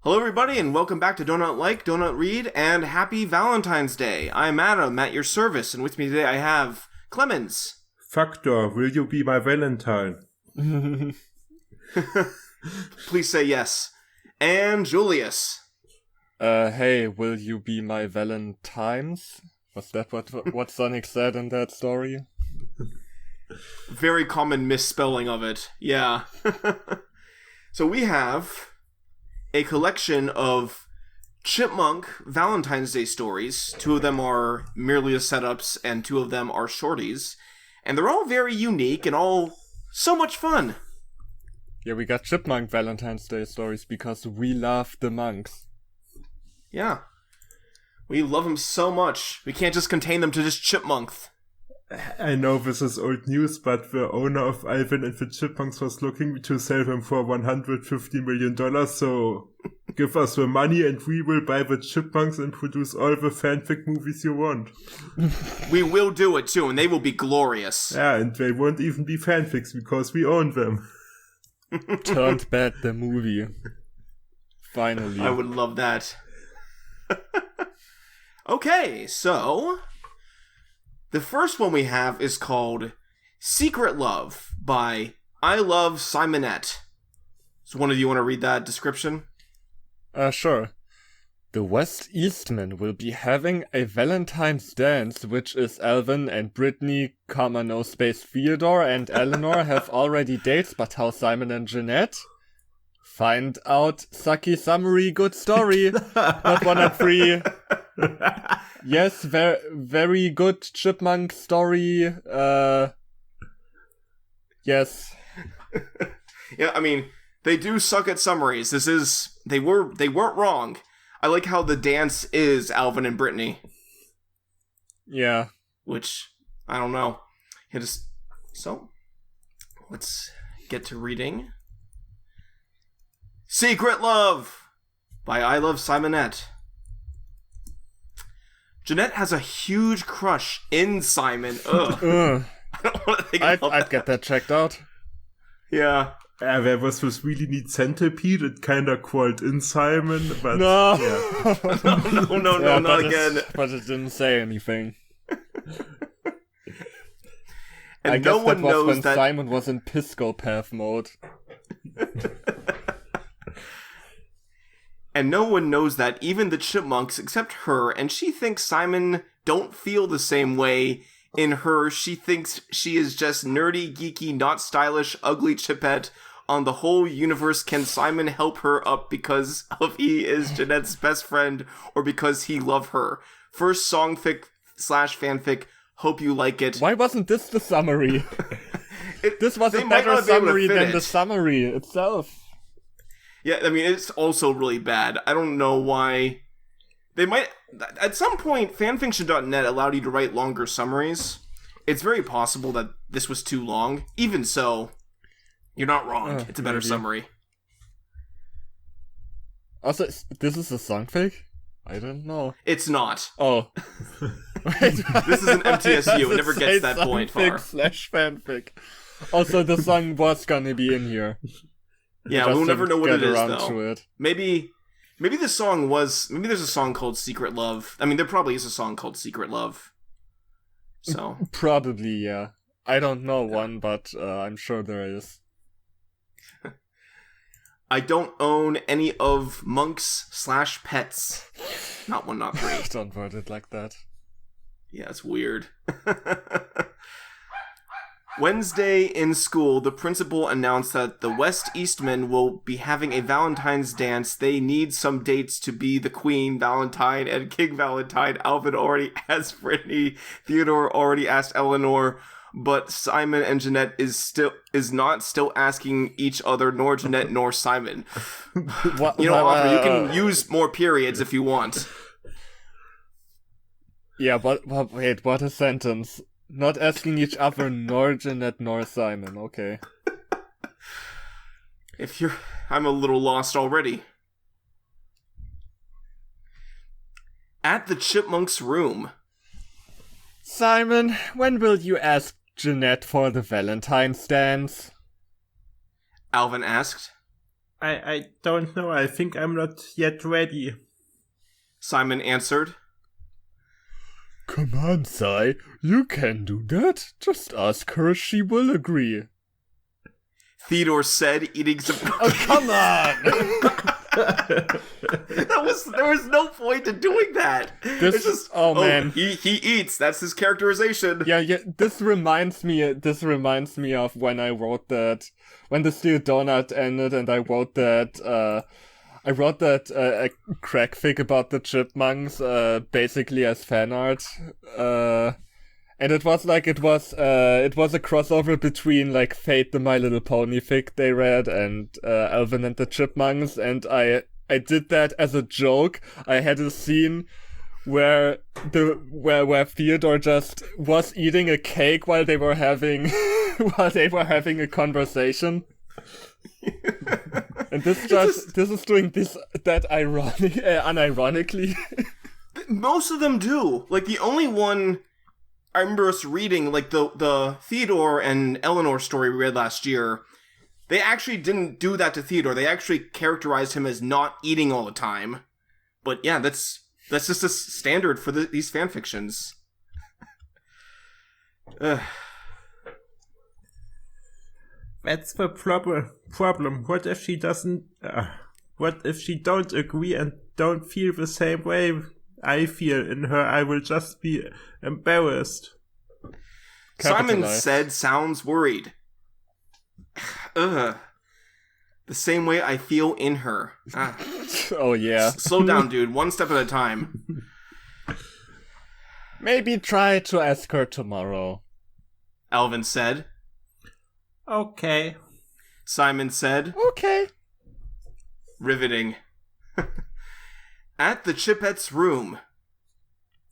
Hello everybody and welcome back to Donut Like, Donut Read, and happy Valentine's Day. I'm Adam, at your service, and with me today I have Clemens. Factor, will you be my Valentine? Please say yes. And Julius. Hey, will you be my Valentines? Was that what Sonic said in that story? Very common misspelling of it, yeah. So we have a collection of Chipmunk Valentine's Day stories. 2 of them are merely the setups, and 2 of them are shorties. And they're all very unique and all so much fun. Yeah, we got Chipmunk Valentine's Day stories because we love the monks. Yeah. We love them so much. We can't just contain them to just Chipmunks. I know this is old news, but the owner of Alvin and the Chipmunks was looking to sell them for $150 million, so give us the money and we will buy the Chipmunks and produce all the fanfic movies you want. We will do it too, and they will be glorious. Yeah, and they won't even be fanfics because we own them. Turned bad the movie. Finally. I would love that. Okay, so the first one we have is called Secret Love by I Love Simonette. So one of you want to read that description? Sure. The West Eastmen will be having a Valentine's dance, which is Alvin and Brittany, no space Theodore and Eleanor have already dates, but how Simon and Jeanette? Find out. Sucky summary, good story. Not 103. Yes, very good Chipmunk story. Yes. Yeah, I mean, they do suck at summaries. They weren't wrong. I like how the dance is Alvin and Brittany. Yeah. Which, I don't know. So, let's get to reading. Secret Love by I Love Simonette. Jeanette has a huge crush in Simon. Ugh. I don't want to think about I'd get that checked out. Yeah. There was this really neat centipede. It kinda crawled in Simon, but No. yeah. No, Yeah, not again. But it didn't say anything. And I no guess one that was knows when that Simon was in Piscopath mode. And no one knows that, even the Chipmunks, except her, and she thinks Simon don't feel the same way. In her, she thinks she is just nerdy, geeky, not stylish, ugly Chipette. On the whole universe, can Simon help her up because of he is Jeanette's best friend, or because he love her? First songfic / fanfic, hope you like it. Why wasn't this the summary? This was they a might better not be able to summary fit than it. the summary itself. Yeah, I mean, it's also really bad. I don't know why. They might... At some point, fanfiction.net allowed you to write longer summaries. It's very possible that this was too long. Even so, you're not wrong. It's a better maybe. summary. Also, this is a songfic? I don't know. It's not. Oh. This is an MTSU. It never gets that point far. /fanfic. Also, the song was gonna be in here. Yeah, Just we'll never know what it is, around though. to it. Maybe the song was... Maybe there's a song called Secret Love. I mean, there probably is a song called Secret Love. So... Probably, yeah. I don't know one, but I'm sure there is. I don't own any of monks / pets. Not 1, not 3. Don't word it like that. Yeah, it's weird. Wednesday in school, the principal announced that the West Eastmen will be having a Valentine's dance. They need some dates to be the Queen Valentine and King Valentine. Alvin already asked Britney. Theodore already asked Eleanor. But Simon and Jeanette is not still asking each other, nor Jeanette nor Simon. What, you know, Oliver, you can use more periods if you want. Yeah, but wait, what a sentence. Not asking each other, nor Jeanette nor Simon, okay. I'm a little lost already. At the Chipmunk's room. Simon, when will you ask Jeanette for the Valentine's dance? Alvin asked. I don't know. I think I'm not yet ready. Simon answered. Come on, Sai. You can do that. Just ask her, she will agree. Theodore said, eating some cookies. Oh, come on! There was no point in doing that. It's just, man. He eats. That's his characterization. Yeah, this reminds me of when I wrote that, when the Steel Donut ended and I wrote that, a crack fic about the Chipmunks, basically as fan art, and it was a crossover between like Fate the My Little Pony fic they read and Alvin and the Chipmunks, and I did that as a joke. I had a scene where Theodore just was eating a cake while they were having a conversation. And this is doing that unironically. Most of them do. Like, the only one I remember us reading, like the Theodore and Eleanor story we read last year, they actually didn't do that to Theodore. They actually characterized him as not eating all the time. But yeah, that's just a standard for these fanfictions. That's the problem. What if she doesn't... what if she don't agree and don't feel the same way I feel in her? I will just be embarrassed. Simon said sounds worried. The same way I feel in her. Oh yeah. Slow down, dude. One step at a time. Maybe try to ask her tomorrow. Alvin said. Okay. Simon said. Okay. Riveting. At the Chipette's room.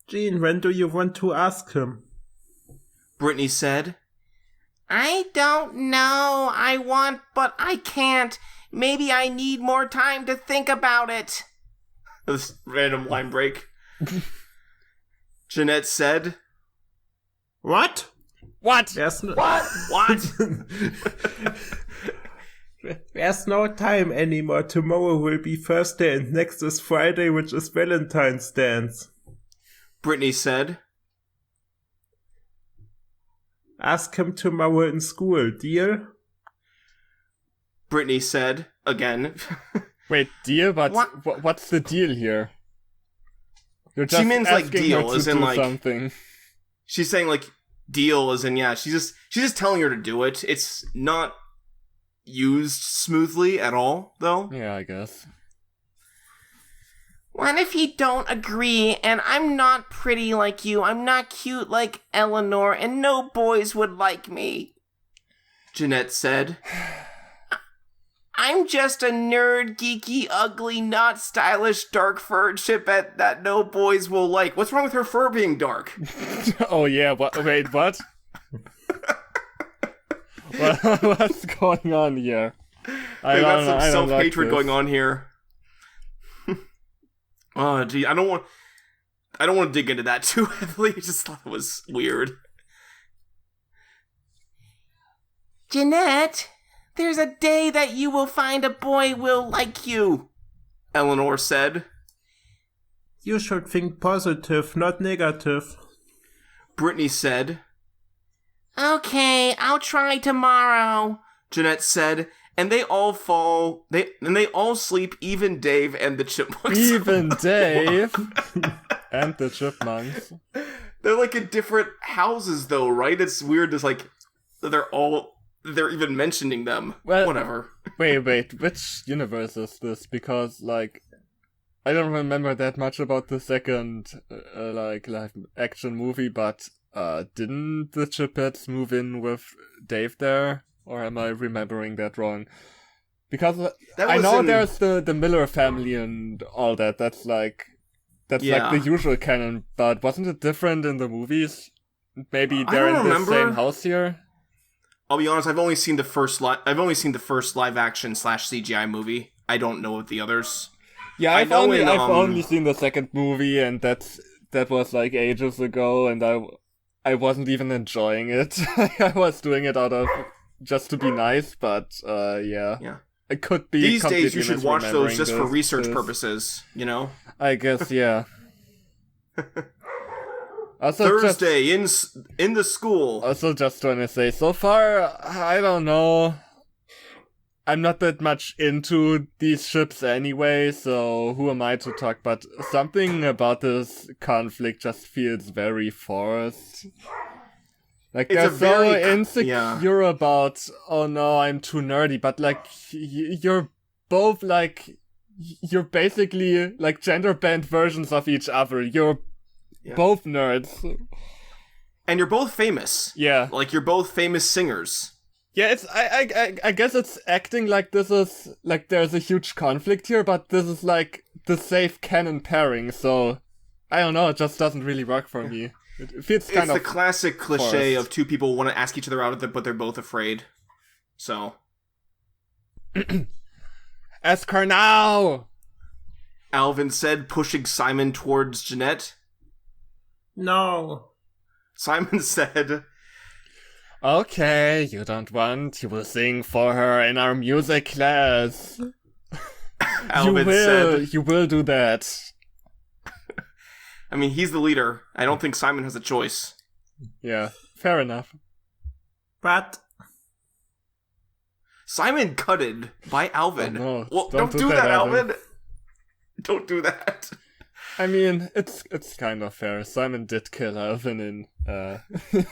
Jean, when do you want to ask him? Britney said. I don't know. I want, but I can't. Maybe I need more time to think about it. This random line break. Jeanette said. What? What? What? There's no time anymore. Tomorrow will be Thursday and next is Friday, which is Valentine's dance. Britney said. Ask him tomorrow in school, deal? Britney said, again. Wait, deal? But what's the deal here? You're just she means like deal, as in like something. She's saying like deal, as in yeah. She's just telling her to do it. It's not used smoothly at all, though. Yeah, I guess. What if you don't agree, and I'm not pretty like you, I'm not cute like Eleanor, and no boys would like me? Jeanette said. I'm just a nerd, geeky, ugly, not stylish, dark-furred Chipette that no boys will like. What's wrong with her fur being dark? Oh yeah, wait, what? What's going on here? They've got some self-hatred going on here. Oh, gee, I don't want to dig into that too heavily. I just thought it was weird. Jeanette, there's a day that you will find a boy will like you, Eleanor said. You should think positive, not negative. Britney said. Okay, I'll try tomorrow, Jeanette said. And they all sleep, even Dave and the Chipmunks. Even Dave and the Chipmunks. They're like in different houses though, right? It's weird it's like they're even mentioning them. Well, whatever. Wait, which universe is this? Because like I don't remember that much about the second like live action movie, but didn't the Chipettes move in with Dave there? Or am I remembering that wrong? Because I know there's the Miller family and all that. That's like the usual canon. But wasn't it different in the movies? Maybe they're in the same house here. I'll be honest. I've only seen the first live action / CGI movie. I don't know of the others. Yeah, I've only seen the second movie, and that was like ages ago, and I wasn't even enjoying it. I was doing it out of just to be nice, but yeah. Yeah. I could be These days, completely you should watch those just for misremembering research this. purposes, you know? I guess, yeah. Thursday in the school. Also, just want to say, so far, I don't know. I'm not that much into these ships anyway, so who am I to talk? But something about this conflict just feels very forced. Like, It's they're a very so insecure about, oh no, I'm too nerdy, but like, you're both like, you're basically like gender-bent versions of each other. You're both nerds. And you're both famous. Yeah. Like, you're both famous singers. Yeah, it's I guess it's acting like this is like there's a huge conflict here, but this is like the safe canon pairing, so I don't know, it just doesn't really work for me. It feels kind of It's the classic cliche forced. of two people want to ask each other out, but they're both afraid. So. Ask her now! Alvin said, pushing Simon towards Jeanette. No. Simon said, Okay, you don't want, you will sing for her in our music class. Alvin said, You will do that. I mean, he's the leader. I don't think Simon has a choice. Yeah, fair enough. But Simon cutted by Alvin. Oh, no. Well, Don't don't do do that, that, Alvin. Alvin. Don't do that. I mean, it's kind of fair. Simon did kill Alvin in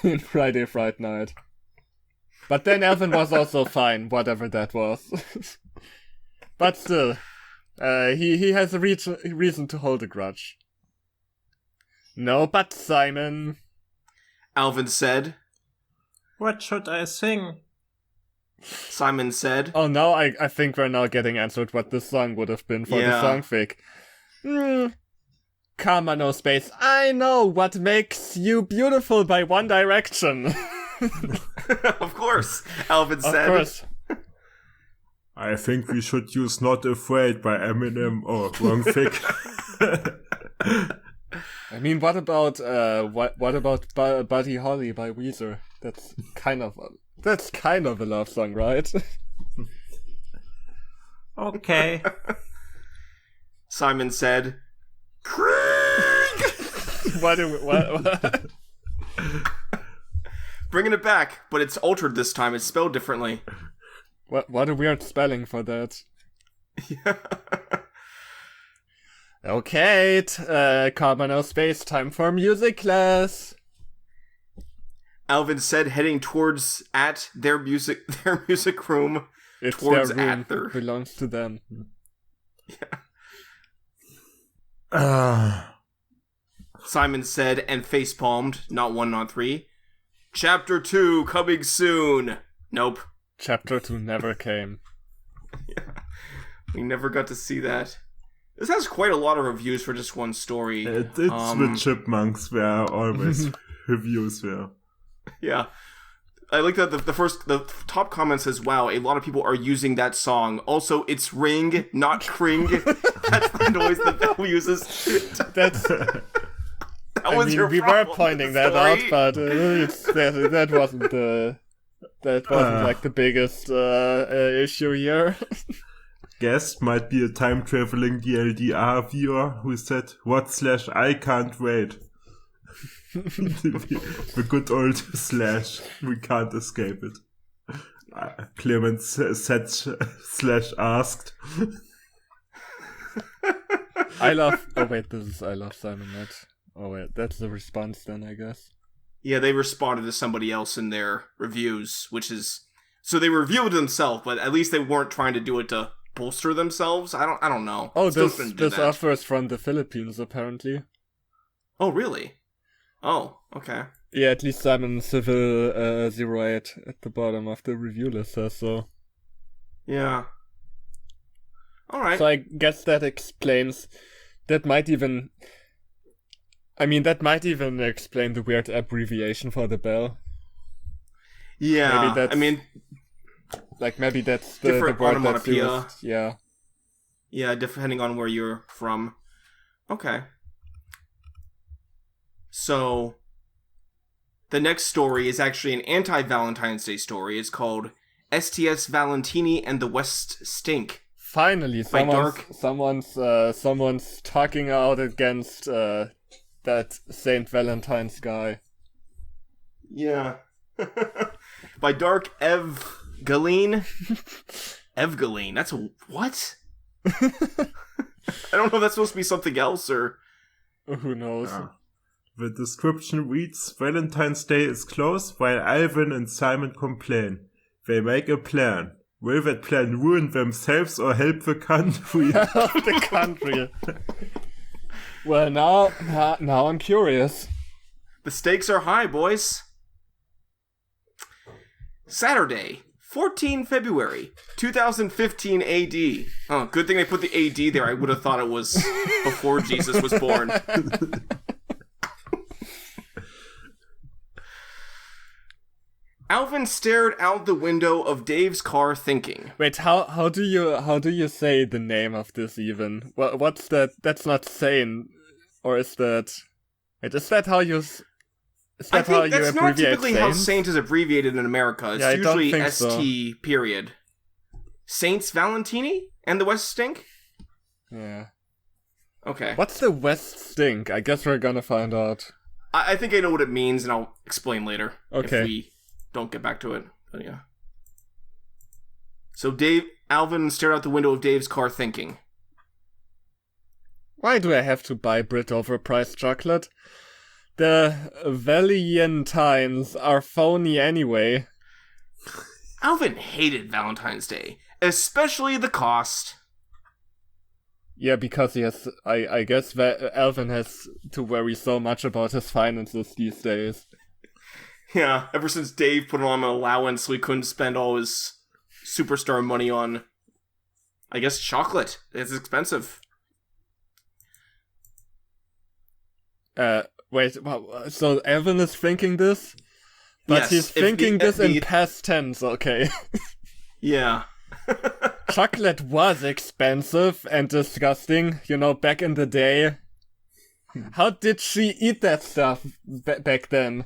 in Friday Fright Night. But then Alvin was also fine, whatever that was. But still, he has a reason to hold a grudge. No, but Simon. Alvin said. what should I sing? Simon said. Oh no, I think we're now getting answered what this song would have been for the songfic. Comma no space. I know what makes you beautiful by One Direction. Of course, Alvin said. Of course. I think we should use Not Afraid by Eminem or wrong fic. I mean, what about Buddy Holly by Weezer? That's kind of a love song, right? Okay. Simon said. Krieg! What? Bringing it back, but it's altered this time. It's spelled differently. What a weird spelling for that. Yeah. Okay, comma no space, time for music class. Alvin said, heading towards at their music room. It's Towards their room. at their- It belongs to them. Simon said, and facepalmed. Not 1, not 3. Chapter 2 coming soon. Nope. Chapter 2 never came. We never got to see that. This has quite a lot of reviews for just one story. It's with Chipmunks where always reviews were. Yeah. I like that the top comment says, wow, a lot of people are using that song. Also, it's ring, not kring. That's the noise the bell uses. That's. That was your we were problem with pointing the that out, story. but that wasn't like the biggest issue here. Guest might be a time-traveling DLDR viewer who said, I can't wait. The good old slash. We can't escape it. Clemens said / asked. I love Simon Net. Oh wait, that's the response then, I guess. Yeah, they responded to somebody else in their reviews, which is... So they reviewed themselves, but at least they weren't trying to do it to bolster themselves. I don't know. Oh, Still this shouldn't do that. offer is from the Philippines, apparently. Oh, really? Oh, okay. Yeah, at least Simon Civil 08 at the bottom of the review list says so. Yeah. Alright. So I guess that explains... That might even explain the weird abbreviation for the bell. Yeah, Maybe that's... I mean... maybe that's the Different word that's onomatopoeia. used. Yeah. Yeah, depending on where you're from. Okay. So, the next story is actually an anti-Valentine's Day story. It's called STS Valentini and the West Stink. Finally, someone's talking out against that Saint Valentine's guy. Yeah. By Dark Ev Galeen. Ev Galeen. That's what? I don't know if that's supposed to be something else or... Who knows? The description reads, Valentine's Day is close while Alvin and Simon complain. They make a plan. Will that plan ruin themselves or help the country? The country. Well, now I'm curious. The stakes are high, boys. Saturday, 14 February, 2015 AD. Oh, good thing they put the AD there. I would have thought it was before Jesus was born. Alvin stared out the window of Dave's car thinking. Wait, how do you say the name of this even? What's that? That's not sane, or is that? Wait, is that how you? Is that I think how that's you not typically how saints? saint is abbreviated in America. It's Yeah, I don't usually think ST period. Saints Valentini and the West Stink? Yeah. Okay. What's the West Stink? I guess we're gonna find out. I think I know what it means, and I'll explain later. Okay. If we don't get back to it. But yeah. So Alvin stared out the window of Dave's car thinking. Why do I have to buy Brit overpriced chocolate? The Valentines are phony anyway. Alvin hated Valentine's Day, especially the cost. Yeah, because he has. I guess Alvin has to worry so much about his finances these days. Yeah, ever since Dave put on an allowance so he couldn't spend all his superstar money on, I guess, chocolate. It's expensive. Wait, so Alvin is thinking this? But yes, he's thinking this in past tense, okay. Yeah. Chocolate was expensive and disgusting, back in the day. How did she eat that stuff back then?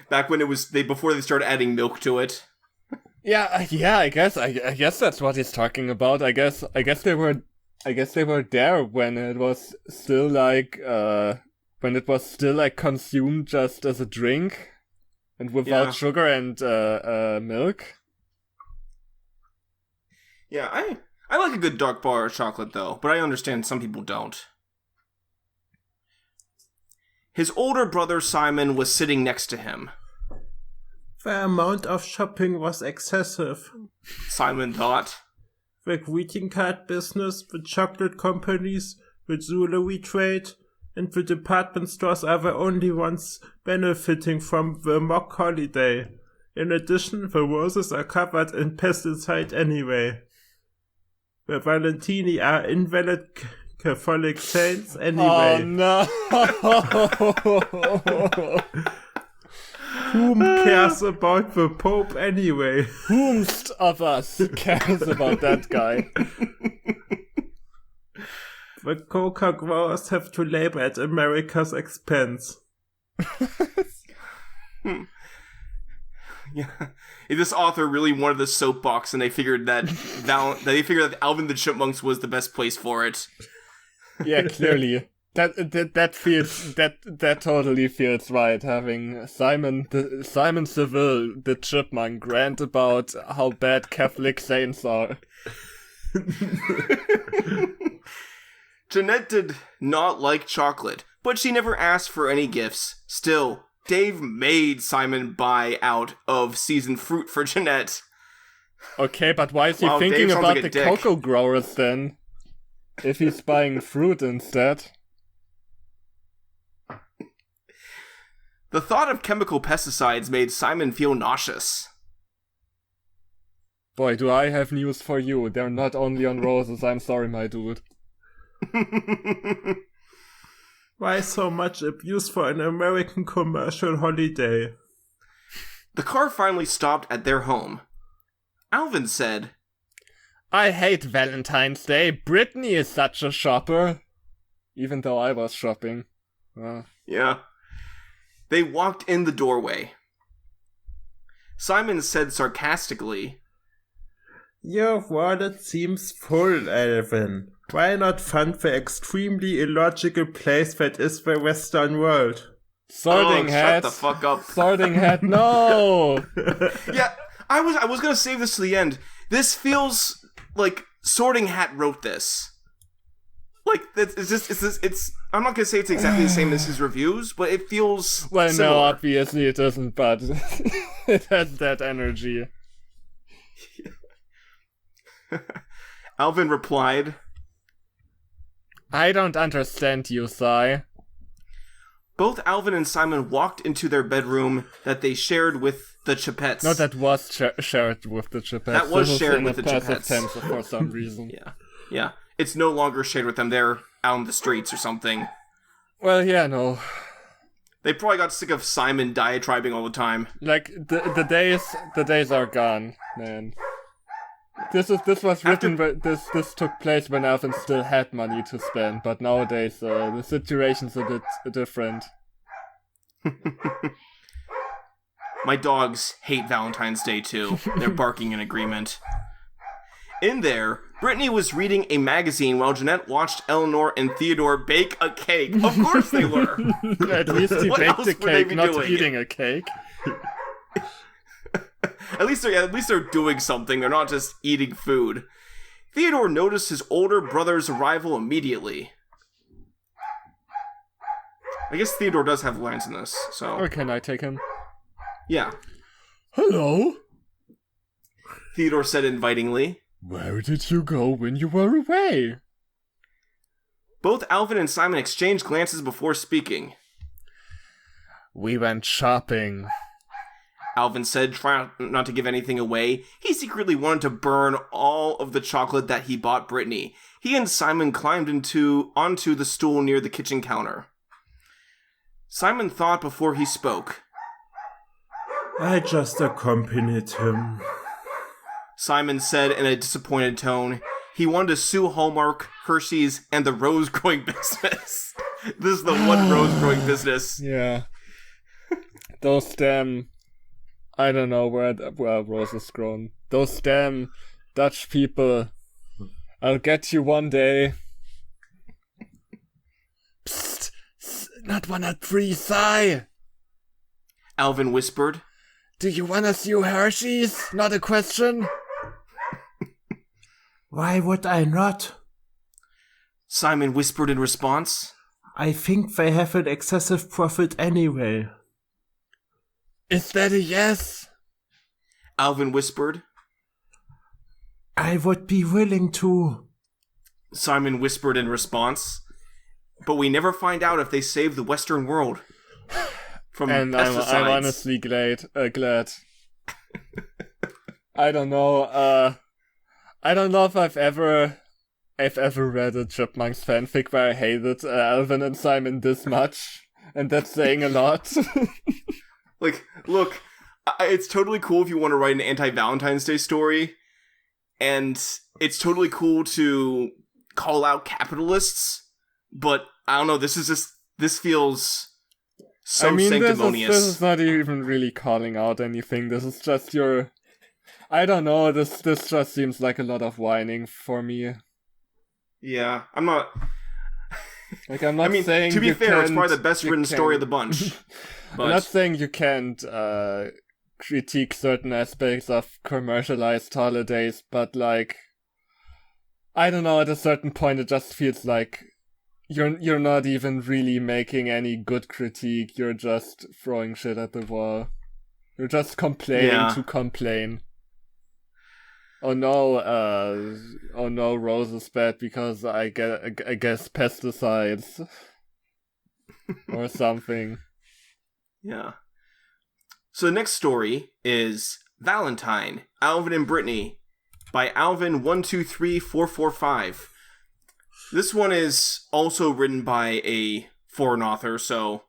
Back when it was before they started adding milk to it. Yeah, I guess that's what he's talking about. I guess they were there when it was still consumed just as a drink and without sugar and milk. Yeah, I like a good dark bar of chocolate though, but I understand some people don't. His older brother Simon was sitting next to him. The amount of shopping was excessive. Simon thought. The greeting card business, the chocolate companies, the jewelry trade, and the department stores are the only ones benefiting from the mock holiday. In addition, the roses are covered in pesticide anyway. The Valentini are invalid Catholic saints anyway. Oh no! Whom cares about the Pope anyway? Whomst of us cares about that guy? The coca growers have to labor at America's expense. Yeah, this author really wanted the soapbox, and they figured that Alvin the Chipmunks was the best place for it. Yeah, clearly. That totally feels right, having Simon Seville, the chipmunk, rant about how bad Catholic saints are. Jeanette did not like chocolate, but she never asked for any gifts. Still, Dave made Simon buy out of seasoned fruit for Jeanette. Okay, but why is he thinking about the cocoa growers then? If he's buying fruit instead. The thought of chemical pesticides made Simon feel nauseous. Boy, do I have news for you. They're not only on roses, I'm sorry, my dude. Why so much abuse for an American commercial holiday? The car finally stopped at their home. Alvin said, I hate Valentine's Day. Britney is such a shopper. Even though I was shopping. Yeah. They walked in the doorway. Simon said sarcastically, Your wallet seems full, Alvin. Why not fund the extremely illogical place that is the Western world? Sorting Hat. Shut the fuck up. Sorting Hat, no! Yeah, I was gonna save this to the end. This feels like Sorting Hat wrote this. Like, it's I'm not gonna say it's exactly the same as his reviews, but it feels Well, similar. no, obviously it isn't, but it has that energy. Alvin replied, I don't understand you, Sai. both Alvin and Simon walked into their bedroom that they shared with the Chipettes. No, that was shared with the Chipettes. That was This shared in with the the passive Chipettes. tense for some reason. Yeah. It's no longer shared with them. They're out in the streets or something. Well, yeah, no. They probably got sick of Simon diatribing all the time. Like the days are gone, man. This was written, but this took place when Alvin still had money to spend, but nowadays the situation's a bit different. My dogs hate Valentine's Day too. They're barking in agreement. In there, Brittany was reading a magazine while Jeanette watched Eleanor and Theodore bake a cake. Of course they were! At least he What baked else a would they cake, be not doing? eating a cake. At least they're doing something. They're not just eating food. Theodore noticed his older brother's arrival immediately. I guess Theodore does have lines in this, so... Or can I take him? Yeah. Hello? Theodore said invitingly. Where did you go when you were away? Both Alvin and Simon exchanged glances before speaking. We went shopping. Alvin said, trying not to give anything away. He secretly wanted to burn all of the chocolate that he bought Britney. He and Simon climbed onto the stool near the kitchen counter. Simon thought before he spoke. I just accompanied him. Simon said in a disappointed tone. He wanted to sue Hallmark, Hershey's, and the rose-growing business. This is the one rose-growing business. Yeah. Those damn... I don't know where roses grown. Those damn Dutch people. I'll get you one day. Psst! Not wanna pre-sigh! Alvin whispered. Do you wanna sue Hershey's? Not a question? Why would I not? Simon whispered in response. I think they have an excessive profit anyway. Is that a yes? Alvin whispered. I would be willing to. Simon whispered in response. But we never find out if they save the Western world from And pesticides. I'm honestly glad. I don't know. I don't know if I've ever read a Chipmunks fanfic where I hated Alvin and Simon this much, and that's saying a lot. Like, look, it's totally cool if you want to write an anti-Valentine's Day story, and it's totally cool to call out capitalists, but I don't know, this feels so sanctimonious. This is not even really calling out anything. This is just your... I don't know, this just seems like a lot of whining for me. Yeah, I'm not... Like, I'm not I mean, saying to be you fair, it's can't- probably the best you written story of the can't- bunch. But I'm not saying you can't critique certain aspects of commercialized holidays, but like, I don't know, at a certain point it just feels like you're not even really making any good critique, you're just throwing shit at the wall. You're just complaining to complain. Oh no, Rose is bad because I guess pesticides. Or something. yeah. So the next story is Valentine, Alvin and Brittany by Alvin123445. This one is also written by a foreign author, so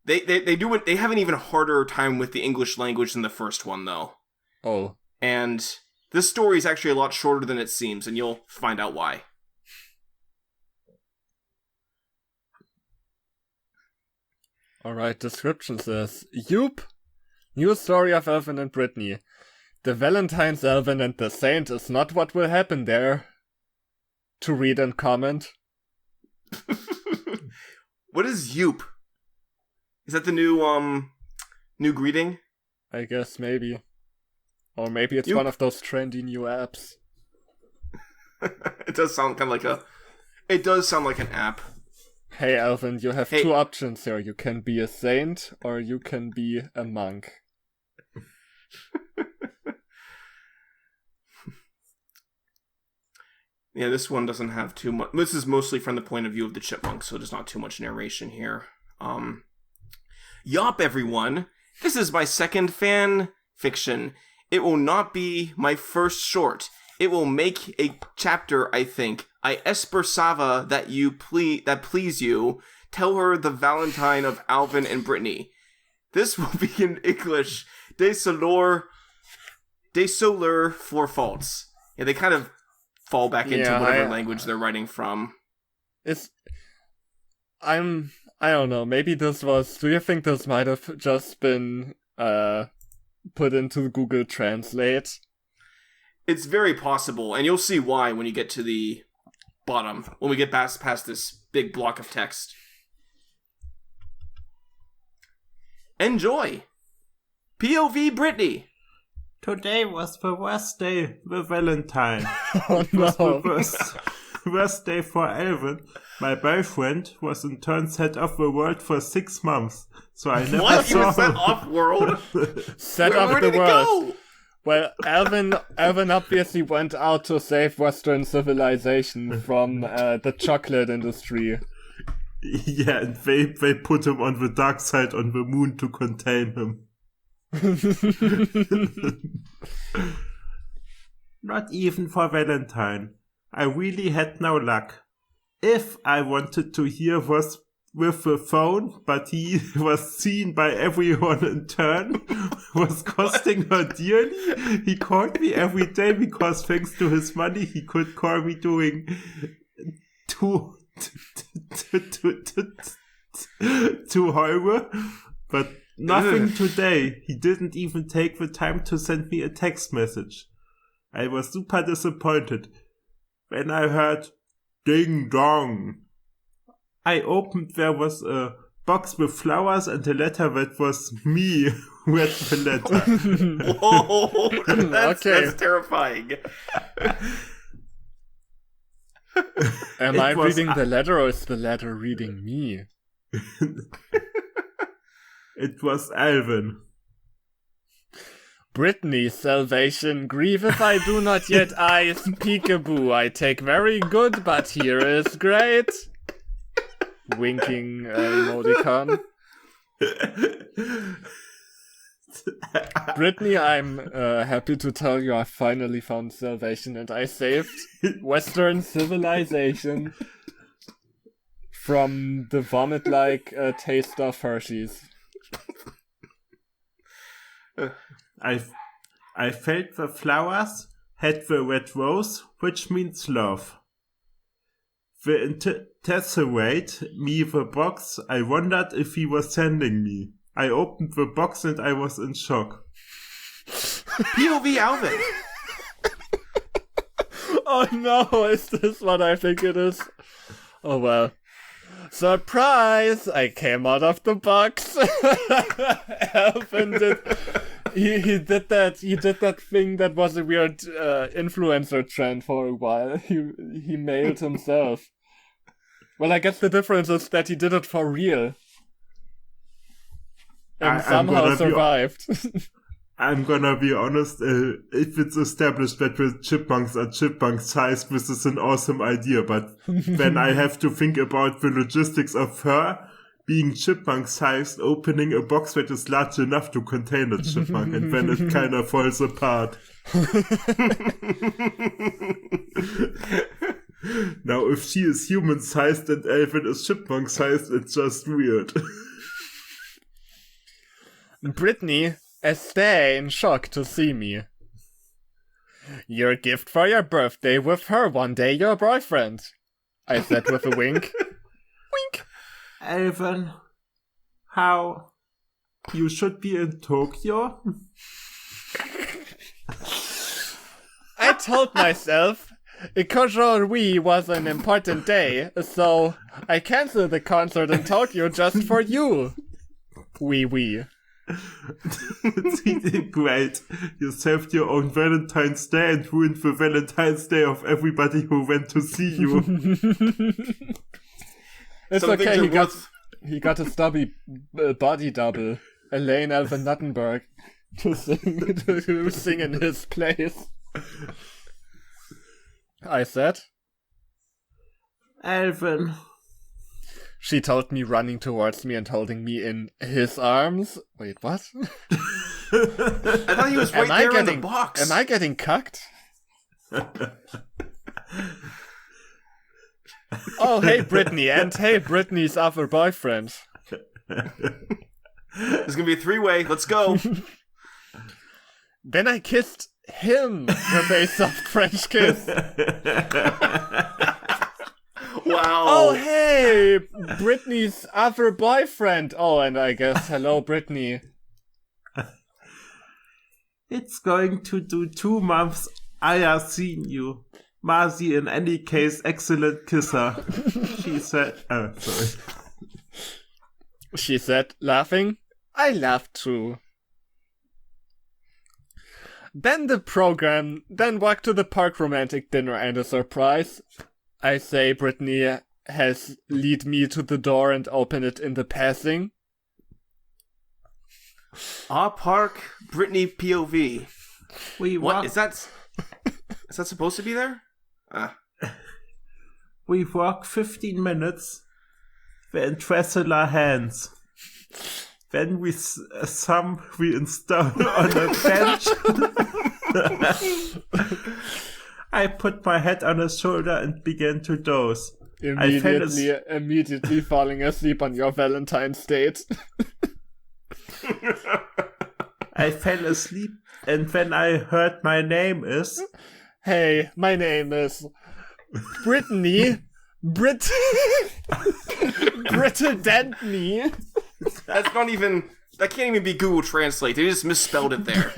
they have an even harder time with the English language than the first one, though. Oh. And this story is actually a lot shorter than it seems, and you'll find out why. Alright, description says, Yup, New story of Alvin and Brittany. The Valentine's Alvin and the Saint is not what will happen there. To read and comment. What is Yoop? Is that the new greeting? I guess maybe. Or maybe it's one of those trendy new apps. It does sound kind of like It does sound like an app. Hey Alvin, you have two options here. You can be a saint or you can be a monk. Yeah, this one doesn't have too much. This is mostly from the point of view of the chipmunks, so there's not too much narration here. Yop, everyone! This is my second fan fiction. It will not be my first short. It will make a chapter, I think. I espersava that please you. Tell her the Valentine of Alvin and Brittany. This will be in English. De soler for faults. Yeah, they kind of fall back into whatever language they're writing from. I don't know, maybe do you think this might have just been put into Google Translate? It's very possible, and you'll see why when you get to the bottom, when we get past this big block of text. Enjoy! POV Britney! Today was the worst day with Valentine. Oh It was no. the worst day for Alvin. My boyfriend was in turn set off the world for 6 months. So I never What? You saw were set off world? Set Where off the did it world. go? Well, Alvin obviously went out to save Western civilization from the chocolate industry. Yeah, and they put him on the dark side on the moon to contain him. Not even for Valentine. I really had no luck. If I wanted to hear was with the phone, but he was seen by everyone in turn, was costing her dearly. He called me every day because thanks to his money, he could call me during 2 hours, but nothing today. He didn't even take the time to send me a text message. I was super disappointed when I heard ding dong. I opened, there was a box with flowers and a letter that was me read the letter. Whoa, that's terrifying. Am I reading the letter or is the letter reading me? It was Alvin. Britney, salvation, grieve if I do not yet eyes, peekaboo, I take very good, but here is great. Winking emoticon. Britney, I'm happy to tell you I finally found salvation and I saved Western civilization from the vomit-like taste of Hershey's. I felt the flowers, had the red rose, which means love. The tesseract me the box, I wondered if he was sending me. I opened the box and I was in shock. POV Alvin! Oh no, is this what I think it is? Oh well. Surprise! I came out of the box. Alvin did. He did that thing that was a weird influencer trend for a while. He mailed himself. Well, I guess the difference is that he did it for real. And somehow survived. I'm gonna be honest, if it's established that the chipmunks are chipmunk size, this is an awesome idea, but then I have to think about the logistics of her being chipmunk sized, opening a box that is large enough to contain a chipmunk, and then it kinda falls apart. Now, if she is human sized and Alvin is chipmunk sized, it's just weird. Britney, stay in shock to see me. Your gift for your birthday with her one day, your boyfriend. I said with a wink. Wink. Alvin, how You should be in Tokyo. I told myself Ikojo Wii was an important day, so I canceled the concert in Tokyo just for you. Wee. It's great. You saved your own Valentine's Day and ruined the Valentine's Day of everybody who went to see you. It's okay, he got a stubby body double, Elaine Alvin Nuttenberg, to sing in his place. I said, Alvin. She told me, running towards me and holding me in his arms. Wait, what? I thought he was right there in the box. Am I getting cucked? Oh, hey, Britney, and hey, Britney's other boyfriend. It's gonna be a three-way. Let's go. Then I kissed him with a soft French kiss. Wow. Oh, hey, Britney's other boyfriend. Oh, and I guess, hello, Britney. It's going to do 2 months I have seen you. Marzi, in any case, excellent kisser. She said, sorry. She said, laughing. I laughed too. Then walk to the park romantic dinner and a surprise. I say Britney has lead me to the door and open it in the passing. Park, Britney POV. What is that? Is that supposed to be there? We walk 15 minutes. We entwrestle our hands. Then we install on a bench. I put my head on his shoulder and began to doze. Immediately falling asleep on your Valentine's date. I fell asleep, and when I heard my name is... Hey, my name is Brittany. Brittany. That's not even... That can't even be Google Translate. They just misspelled it there.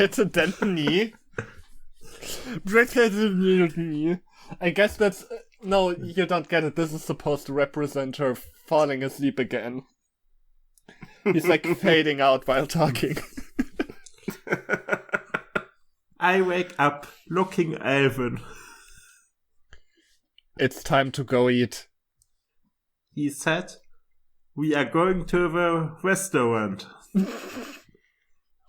Brittany. I guess that's... No, you don't get it. This is supposed to represent her falling asleep again. He's like fading out while talking. I wake up looking Alvin. It's time to go eat. He said, we are going to the restaurant.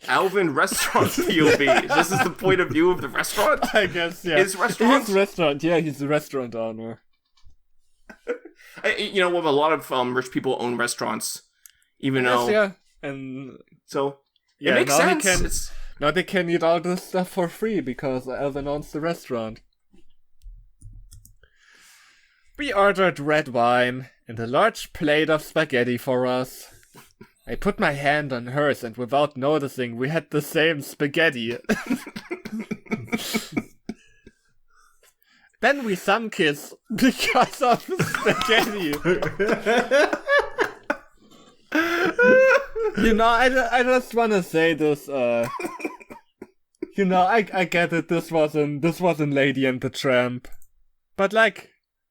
Alvin restaurant POV. This is the point of view of the restaurant? I guess, yeah. His restaurant? His restaurant, yeah, he's the restaurant owner. You know, a lot of rich people own restaurants. Even though... Yeah, and... So, yeah, it makes sense. Now they can eat all this stuff for free because Alvin owns the restaurant. We ordered red wine and a large plate of spaghetti for us. I put my hand on hers and without noticing we had the same spaghetti. Then we some kiss because of the spaghetti. You know, I just want to say this, you know, I get it, this wasn't Lady and the Tramp. But, like,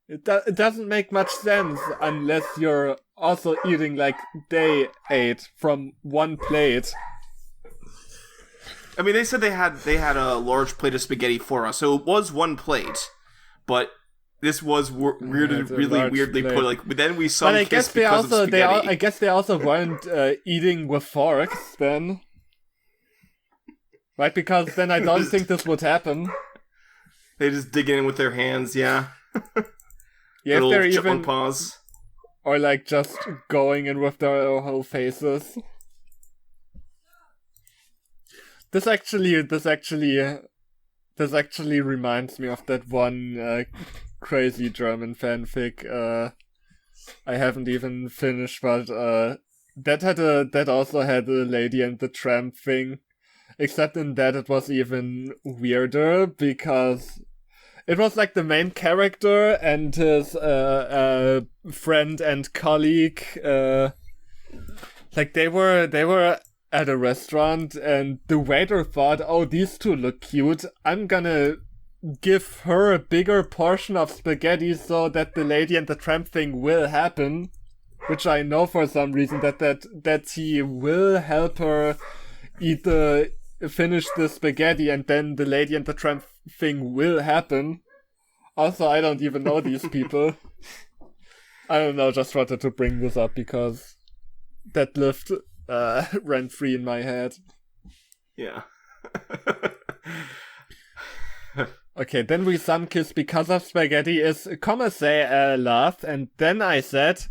it doesn't make much sense unless you're also eating, like, they ate from one plate. I mean, they said they had a large plate of spaghetti for us, so it was one plate, but... This was really weirdly put. Like, but then we saw. But I guess they also weren't eating with forks then, right? Because then I don't think this would happen. They just dig in with their hands, yeah. Yeah, if they're even paws, or like just going in with their whole faces. This actually reminds me of that one. Crazy German fanfic I haven't even finished, but that also had a Lady and the Tramp thing, except in that it was even weirder because it was like the main character and his friend and colleague, like they were at a restaurant and the waiter thought, oh, these two look cute. I'm gonna give her a bigger portion of spaghetti so that the Lady and the Tramp thing will happen. Which I know for some reason that he will help her finish the spaghetti and then the Lady and the Tramp thing will happen. Also, I don't even know these people. I don't know, just wanted to bring this up because that lived rent-free in my head. Yeah. Okay, then we some kiss because of spaghetti is say laugh, and then I said,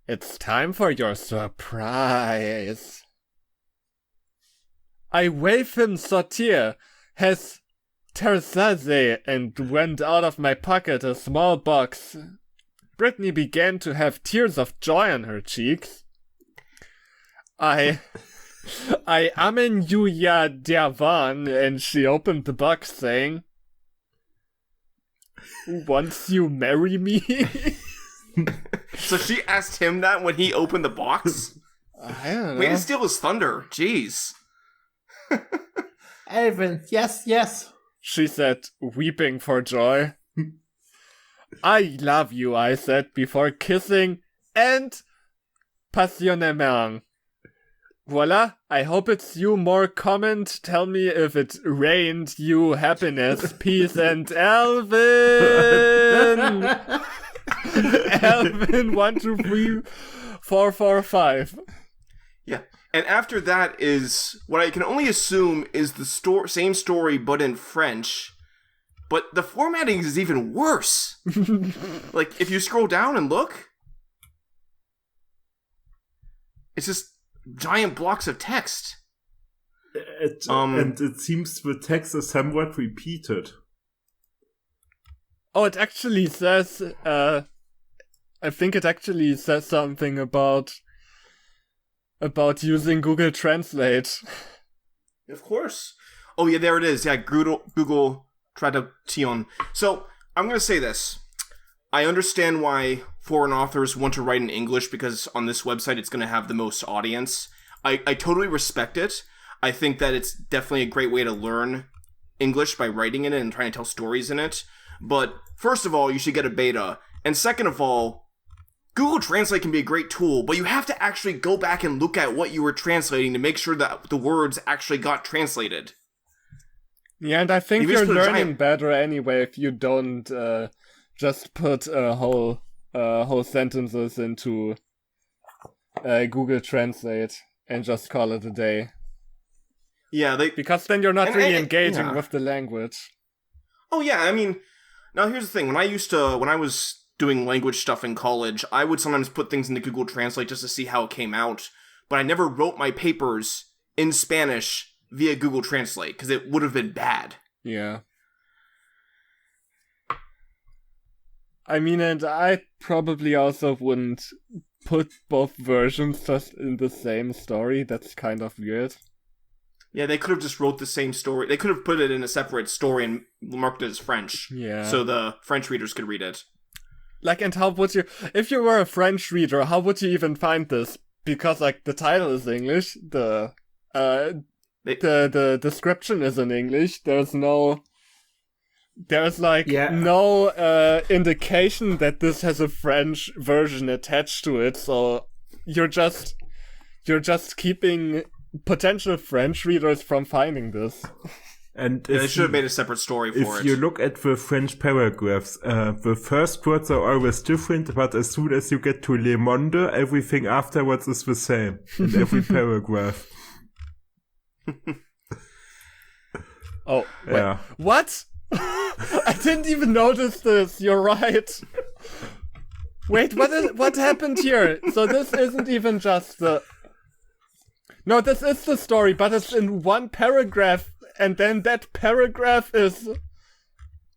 it's time for your surprise. I wave him sortir, has terzaze, and went out of my pocket a small box. Britney began to have tears of joy on her cheeks. I amen you ya diavan, and she opened the box saying, once you marry me? So she asked him that when he opened the box? I don't know. Way to steal his thunder. Jeez. Alvin, yes. She said, weeping for joy. I love you, I said, before kissing and passionnément. Voila, I hope it's you more comment. Tell me if it rained you happiness, peace, and Alvin! Alvin 1, 2, 3, 4, 4, 5. Yeah. And after that is what I can only assume is the same story but in French. But the formatting is even worse. Like, if you scroll down and look, it's just giant blocks of text. And it seems the text is somewhat repeated. Oh, it actually says, I think it actually says something about using Google Translate. Of course. Oh yeah, there it is. Yeah, Google Traduction. So, I'm going to say this. I understand why foreign authors want to write in English because on this website it's going to have the most audience. I totally respect it. I think that it's definitely a great way to learn English by writing in it and trying to tell stories in it. But first of all, you should get a beta. And second of all, Google Translate can be a great tool, but you have to actually go back and look at what you were translating to make sure that the words actually got translated. Yeah, and I think you're learning better anyway if you don't just put whole sentences into Google Translate and just call it a day. Yeah, because then you're not really engaging with the language. Oh yeah, I mean, now here's the thing. When I was doing language stuff in college, I would sometimes put things into Google Translate just to see how it came out, but I never wrote my papers in Spanish via Google Translate, because it would have been bad. Yeah. I mean, and I probably also wouldn't put both versions just in the same story. That's kind of weird. Yeah, they could have just wrote the same story. They could have put it in a separate story and marked it as French. Yeah. So the French readers could read it. Like, and how would you... If you were a French reader, how would you even find this? Because, like, the title is English, the description is in English, there's no indication that this has a French version attached to it, so you're just keeping potential French readers from finding this. And they should have made a separate story for it. If you look at the French paragraphs, the first words are always different, but as soon as you get to Le Monde, everything afterwards is the same in every paragraph. Oh, wait. Yeah. What? I didn't even notice this. You're right. Wait, what happened here? So this isn't even just the... No, this is the story, but it's in one paragraph, and then that paragraph is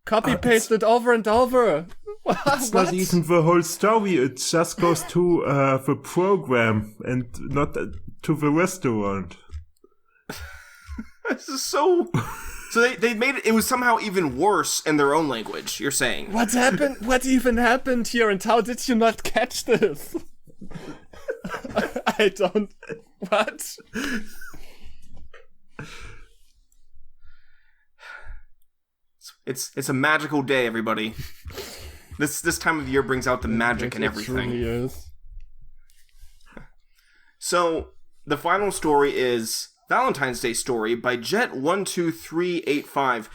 copy-pasted over and over. It's not even the whole story, it just goes to the program and not to the restaurant. This is so... So they made it was somehow even worse in their own language, you're saying. What happened? What even happened here, and how did you not catch this? I don't... What? It's a magical day, everybody. This time of year brings out the magic in everything. It truly is. So, the final story is Valentine's Day Story by Jet12385.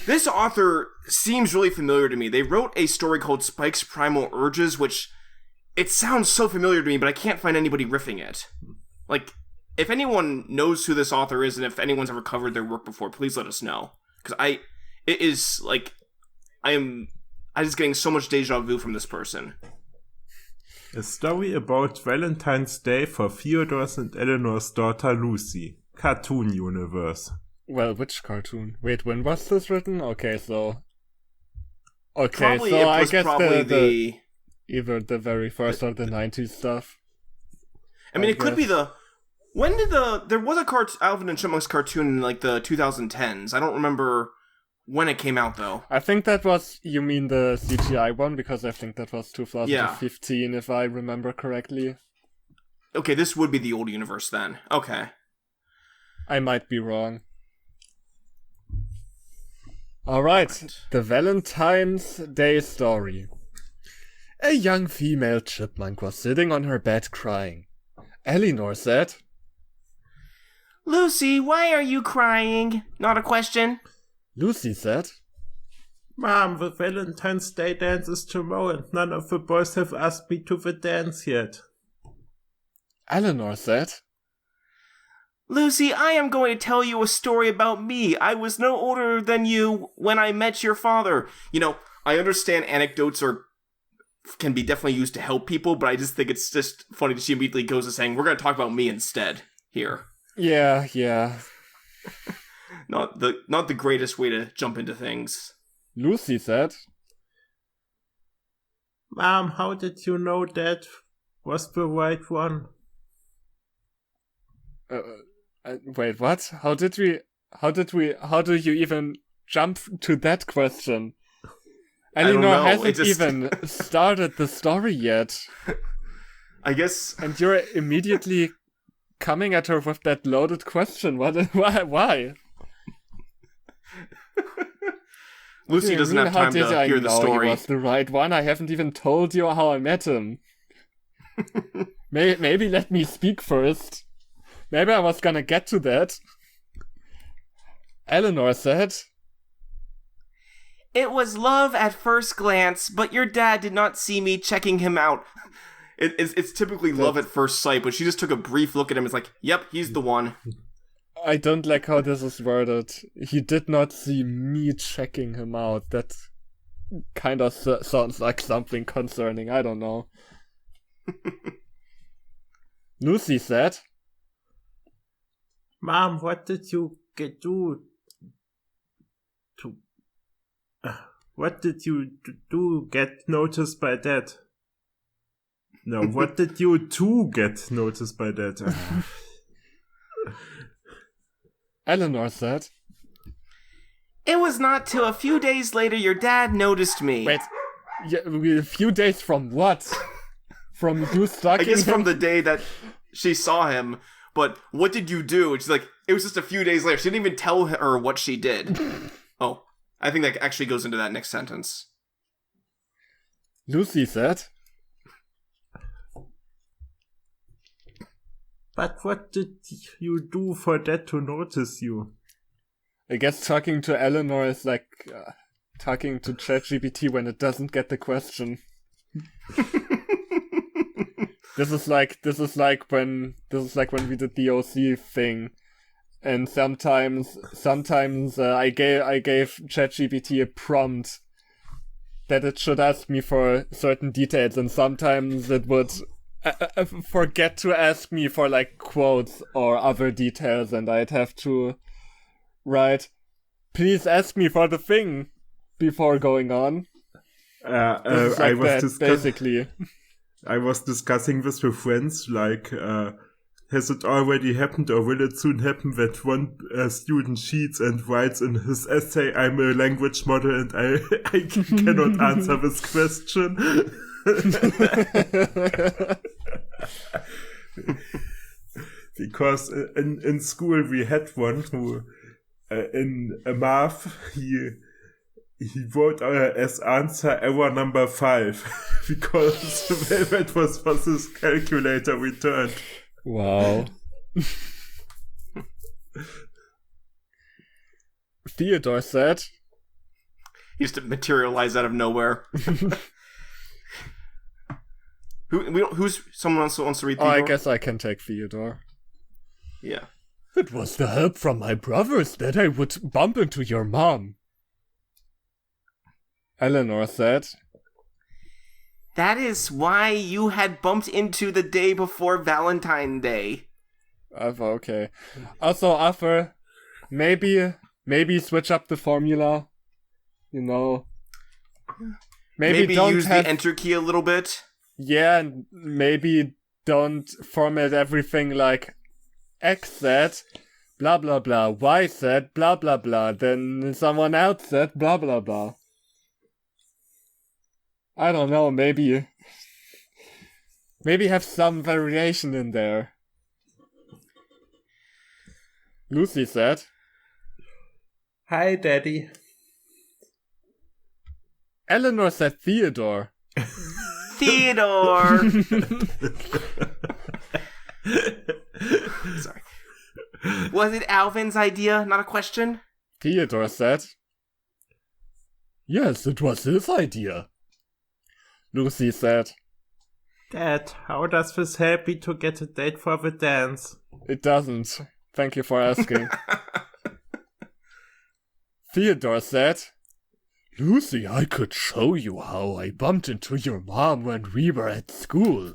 This author seems really familiar to me. They wrote a story called Spike's Primal Urges, which it sounds so familiar to me, but I can't find anybody riffing it. Like, if anyone knows who this author is and if anyone's ever covered their work before, please let us know. Because I'm just getting so much deja vu from this person. A story about Valentine's Day for Theodore's and Eleanor's daughter Lucy. Cartoon universe. Well, which cartoon? Wait, when was this written? Okay, so Probably so it I was guess probably either the very first or the 90s stuff. I mean, it could be there was a Alvin and Chipmunk's cartoon in like the 2010s. I don't remember when it came out though. I think that was, you mean the CGI one? Because I think that was 2015 if I remember correctly. Okay, this would be the old universe then. Okay. I might be wrong. Alright, the Valentine's Day story. A young female chipmunk was sitting on her bed crying. Eleanor said, Lucy, why are you crying? Not a question. Lucy said, Mom, the Valentine's Day dance is tomorrow and none of the boys have asked me to the dance yet. Eleanor said, Lucy, I am going to tell you a story about me. I was no older than you when I met your father. You know, I understand anecdotes can be definitely used to help people, but I just think it's just funny that she immediately goes to saying, we're going to talk about me instead here. Yeah. Not the greatest way to jump into things. Lucy said, Mom, how did you know that was the right one? Wait, what? How do you even jump to that question? Eleanor hasn't even started the story yet. I guess. And you're immediately coming at her with that loaded question. Why? Lucy doesn't have time to hear the story. He was the right one. I haven't even told you how I met him. Maybe let me speak first. Maybe I was gonna get to that. Eleanor said, It was love at first glance, but your dad did not see me checking him out. It's typically love at first sight, but she just took a brief look at him and was like, yep, he's the one. I don't like how this is worded. He did not see me checking him out. That kind of sounds like something concerning. I don't know. Lucy said, Mom, what did you do to... what did you do get noticed by that? No, what did you two get noticed by that? Eleanor said, It was not till a few days later your dad noticed me. Wait, a few days from what? From you stalking I guess him? from the day that she saw him, but what did you do? And she's like, it was just a few days later. She didn't even tell her what she did. Oh, I think that actually goes into that next sentence. Lucy said, But what did you do for Dad to notice you? I guess talking to Eleanor is like talking to ChatGPT when it doesn't get the question. This is like when we did the OC thing, and sometimes I gave ChatGPT a prompt that it should ask me for certain details, and sometimes it would forget to ask me for like quotes or other details, and I'd have to write, "Please ask me for the thing," before going on. Basically. I was discussing this with friends, like, has it already happened or will it soon happen that one student cheats and writes in his essay, I'm a language model and I cannot answer this question? Because in school we had one who, in a math, he wrote as answer error number 5 because that was what his calculator returned. Wow. Theodore said, He used to materialize out of nowhere. Who's someone else wants to read Theodore? I guess I can take Theodore. Yeah. It was the help from my brothers that I would bump into your mom. Eleanor said, That is why you had bumped into the day before Valentine's Day. Okay. Also, Arthur, maybe switch up the formula. You know. Maybe don't use have... the enter key a little bit. Yeah, and maybe don't format everything like X said, blah blah blah, Y said, blah blah blah, then someone else said, blah blah blah. I don't know, maybe have some variation in there. Lucy said, Hi, Daddy. Eleanor said Theodore. Theodore! Sorry. Was it Alvin's idea, not a question? Theodore said, Yes, it was his idea. Lucy said, Dad, how does this help me to get a date for the dance? It doesn't. Thank you for asking. Theodore said, Lucy, I could show you how I bumped into your mom when we were at school.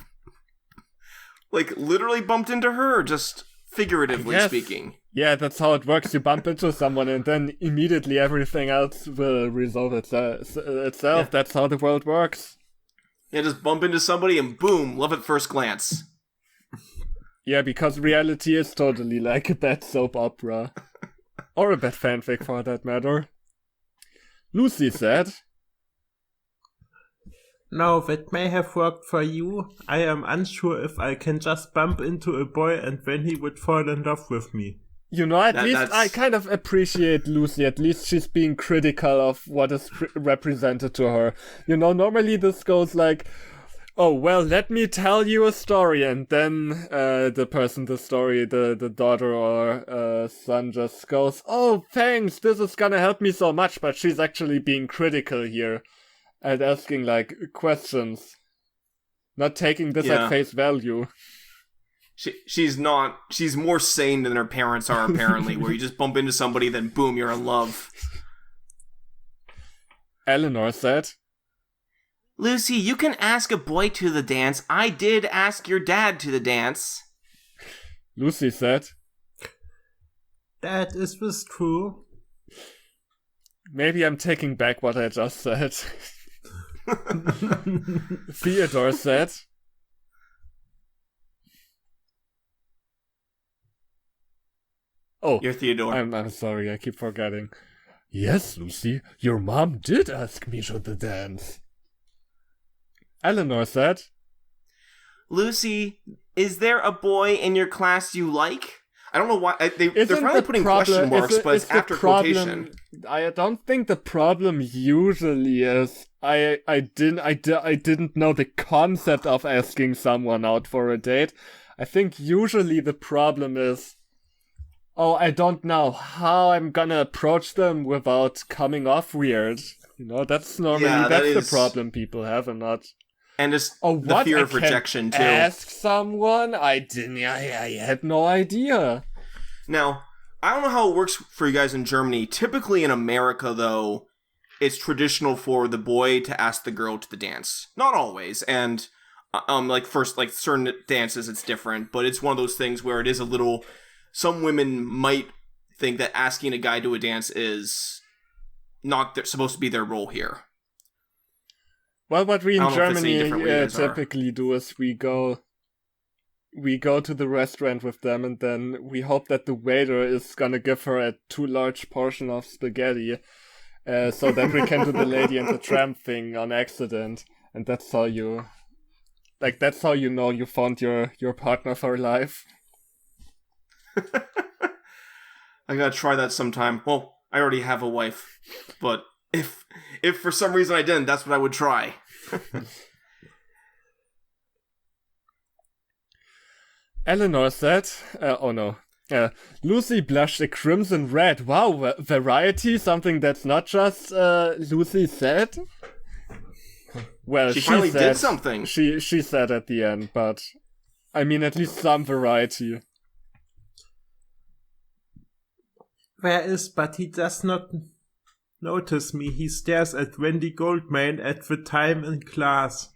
Like, literally bumped into her, just figuratively speaking. Yeah, that's how it works. You bump into someone and then immediately everything else will resolve itself. Yeah. That's how the world works. Yeah, just bump into somebody and boom, love at first glance. Yeah, because reality is totally like a bad soap opera. Or a bad fanfic for that matter. Lucy said, No, that may have worked for you. I am unsure if I can just bump into a boy and then he would fall in love with me. You know, at least I kind of appreciate Lucy. At least she's being critical of what is represented to her. You know, normally this goes like, oh, well, let me tell you a story. And then the daughter or son just goes, oh, thanks, this is gonna help me so much. But she's actually being critical here and asking, like, questions. Not taking this at face value. She's more sane than her parents are, apparently, where you just bump into somebody, then boom, you're in love. Eleanor said, Lucy, you can ask a boy to the dance. I did ask your dad to the dance. Lucy said, Dad, is this true? Maybe I'm taking back what I just said. Theodore said, Oh, you're Theodore. I'm sorry, I keep forgetting. Yes, Lucy, your mom did ask me to the dance. Eleanor said, Lucy, is there a boy in your class you like? I don't know why they're finally putting question marks, but it's after quotation. I don't think the problem usually is I didn't know the concept of asking someone out for a date. I think usually the problem is, oh, I don't know how I'm gonna approach them without coming off weird. You know, that's normally that's the problem people have, and not. And just the fear of rejection too. Ask someone? I had no idea. Now, I don't know how it works for you guys in Germany. Typically in America, though, it's traditional for the boy to ask the girl to the dance. Not always, and certain dances it's different, but it's one of those things where it is a little. Some women might think that asking a guy to a dance is not supposed to be their role here. Well, what we in Germany typically do is we go to the restaurant with them, and then we hope that the waiter is gonna give her a too large portion of spaghetti, so that we can do the Lady and the Tramp thing on accident, and that's how you Like, that's how you know you found your partner for life. I gotta try that sometime. Well, I already have a wife, but if for some reason I didn't, that's what I would try. Eleanor said, Lucy blushed a crimson red. Wow, variety, something that's not just Lucy said. Well, she finally did something. She said at the end, but I mean, at least some variety. Where is, but he does not notice me. He stares at Wendy Goldman at the time in class.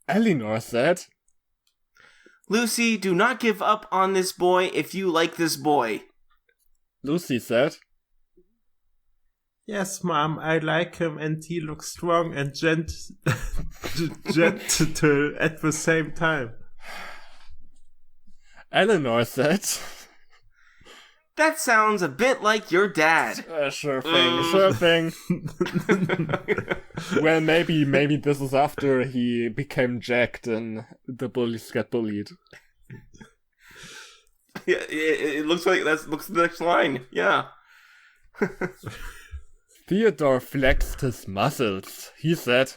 Eleanor said, Lucy, do not give up on this boy if you like this boy. Lucy said, Yes, Mom, I like him and he looks strong and gentle at the same time. Eleanor said, That sounds a bit like your dad. Sure thing. Well, maybe this is after he became jacked and the bullies get bullied. Yeah, it looks like looks the next line. Yeah. Theodore flexed his muscles. He said,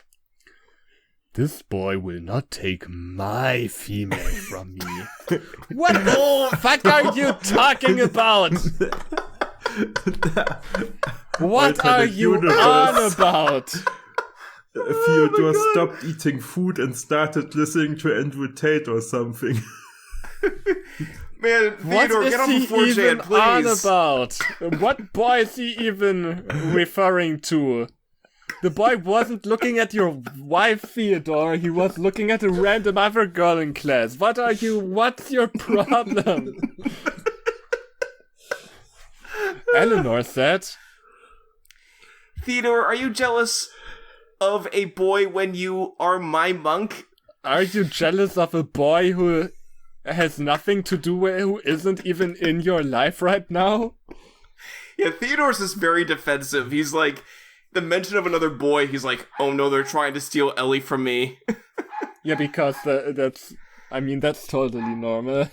This boy will not take my female from me. What the fuck are you talking about? What are you on about? Theodore stopped eating food and started listening to Andrew Tate or something. Man, Theodore, get off of 4chan, please. On about? What boy is he even referring to? The boy wasn't looking at your wife, Theodore. He was looking at a random other girl in class. What's your problem? Eleanor said, Theodore, are you jealous of a boy when you are my monk? Are you jealous of a boy who has nothing to do with, who isn't even in your life right now? Yeah, Theodore's just very defensive. He's like, the mention of another boy, he's like, oh no, they're trying to steal Ellie from me. Yeah, because that's totally normal.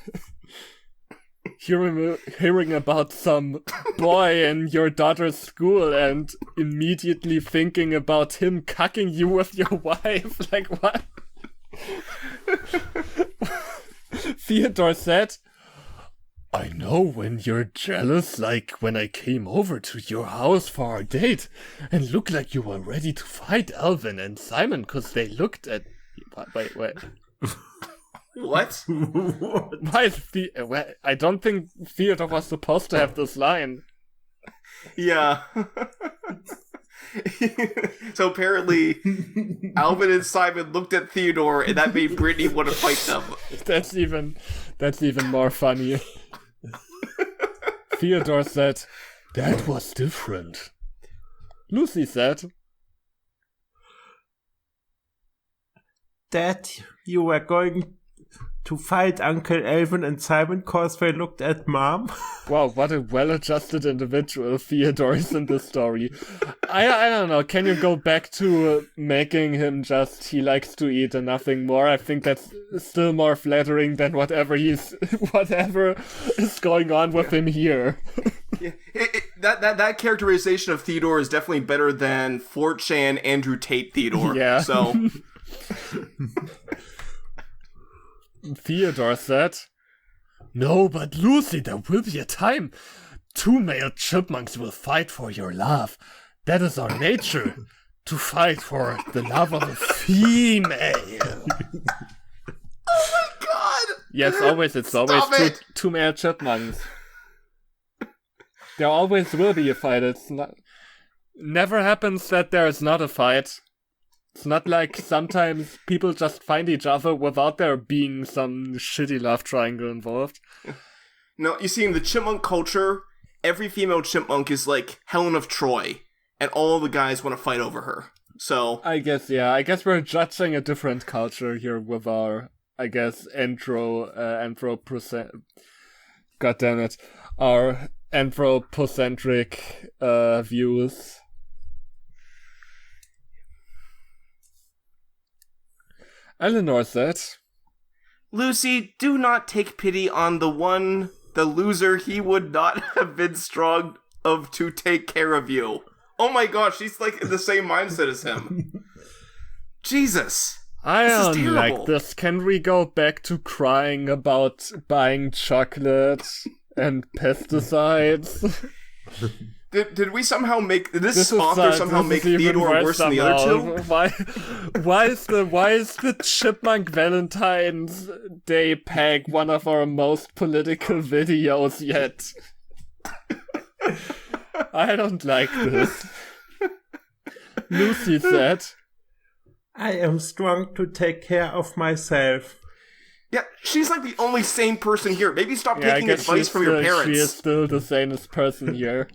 Hearing about some boy in your daughter's school and immediately thinking about him cucking you with your wife. Like, what? Theodore said, I know when you're jealous, like when I came over to your house for our date and looked like you were ready to fight Alvin and Simon because they looked at... Wait. What? Why I don't think Theodore was supposed to have this line. Yeah. So apparently, Alvin and Simon looked at Theodore, and that made Britney want to fight them. That's even more funny. Theodore said, that was different. Lucy said, Dad, you were going to fight Uncle Alvin and Simon cause they looked at Mom? Wow, what a well-adjusted individual Theodore is in this story. I don't know, can you go back to making him just, he likes to eat and nothing more? I think that's still more flattering than whatever is going on with him here. Yeah, that characterization of Theodore is definitely better than 4chan Andrew Tate Theodore. Yeah. So... Theodore said, No, but Lucy, there will be a time. 2 male chipmunks will fight for your love. That is our nature, to fight for the love of a female. Oh my god! Yes, it's always two male chipmunks. There always will be a fight. Never happens that there is not a fight. It's not like sometimes people just find each other without there being some shitty love triangle involved. No, you see, in the chipmunk culture, every female chipmunk is like Helen of Troy, and all the guys want to fight over her. So I guess we're judging a different culture here with our, our anthropocentric views. Eleanor said, Lucy, do not take pity on the loser he would not have been strong of to take care of you. Oh my gosh, she's like in the same mindset as him. Jesus. I This is don't terrible. like this. Can we go back to crying about buying chocolate and pesticides? Did we somehow make this This author is somehow make even Theodore worse than the other somehow. two? Why is the Chipmunk Valentine's Day pack one of our most political videos yet? I don't like this. Lucy said, I am strong to take care of myself. Yeah, she's like the only sane person here. Maybe stop yeah, I taking guess advice from your parents. She is still the sanest person here.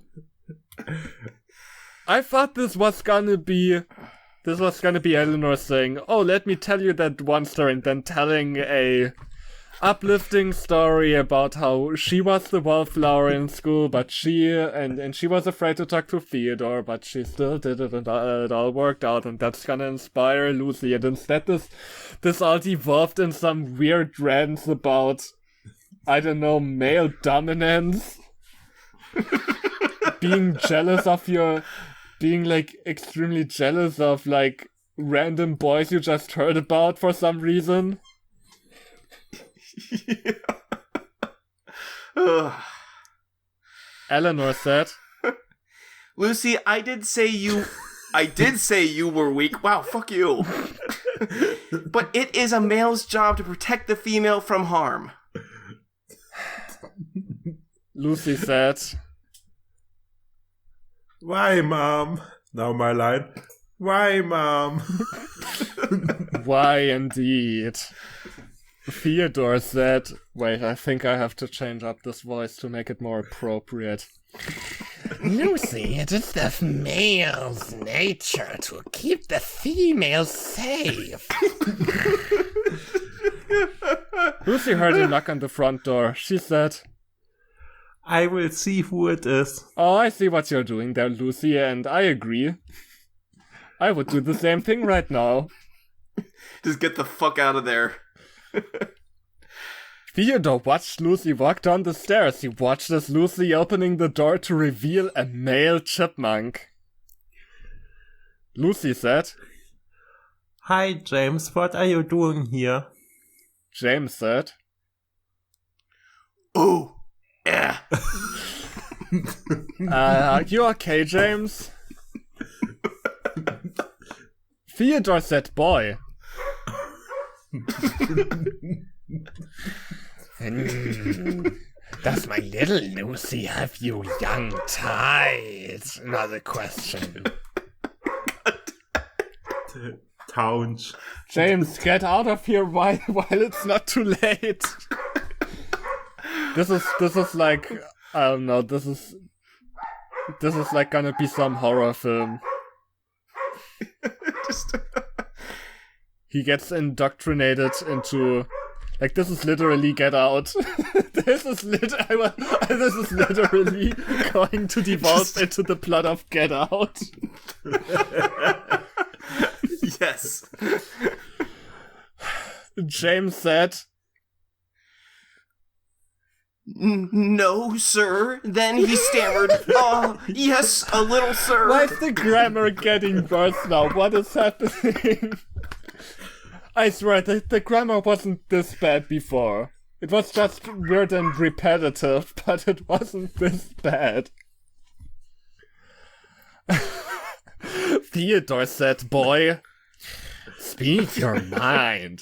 I thought this was gonna be Eleanor saying, "Oh, let me tell you that one story," and then telling a uplifting story about how she was the wallflower in school, but she was afraid to talk to Theodore, but she still did it, and it all worked out, and that's gonna inspire Lucy. And instead, this all devolved in some weird rants about, I don't know, male dominance. Being like extremely jealous of like random boys you just heard about for some reason. Eleanor said, Lucy, I did say you were weak. Wow, fuck you. But it is a male's job to protect the female from harm. Lucy said, Why, Mom? Now my line. Why, Mom? why indeed? Theodore said, wait, I think I have to change up this voice to make it more appropriate. Lucy, it is the male's nature to keep the female safe. Lucy heard a knock on the front door. She said, I will see who it is. "Oh, I see what you're doing there, Lucy, and I agree. I would do the same thing right now." Just get the fuck out of there. Theodore watched Lucy walk down the stairs. He watched as Lucy opening the door to reveal a male chipmunk. Lucy said, Hi, James. What are you doing here? James said, Oh, yeah. Are you okay, James? Theodore said, boy. Does my little Lucy have you young tied? Another question. Townge. James, get out of here while it's not too late. This is like, I don't know, this is like gonna be some horror film. He gets indoctrinated into, like, this is literally Get Out. This is literally going to devolve into the plot of Get Out. Yes. James said, No, sir. Then he stammered, yes, a little, sir. why is the grammar getting worse now? What is happening? I swear, the grammar wasn't this bad before. It was just weird and repetitive, but it wasn't this bad. Theodore said, boy, Speak your mind.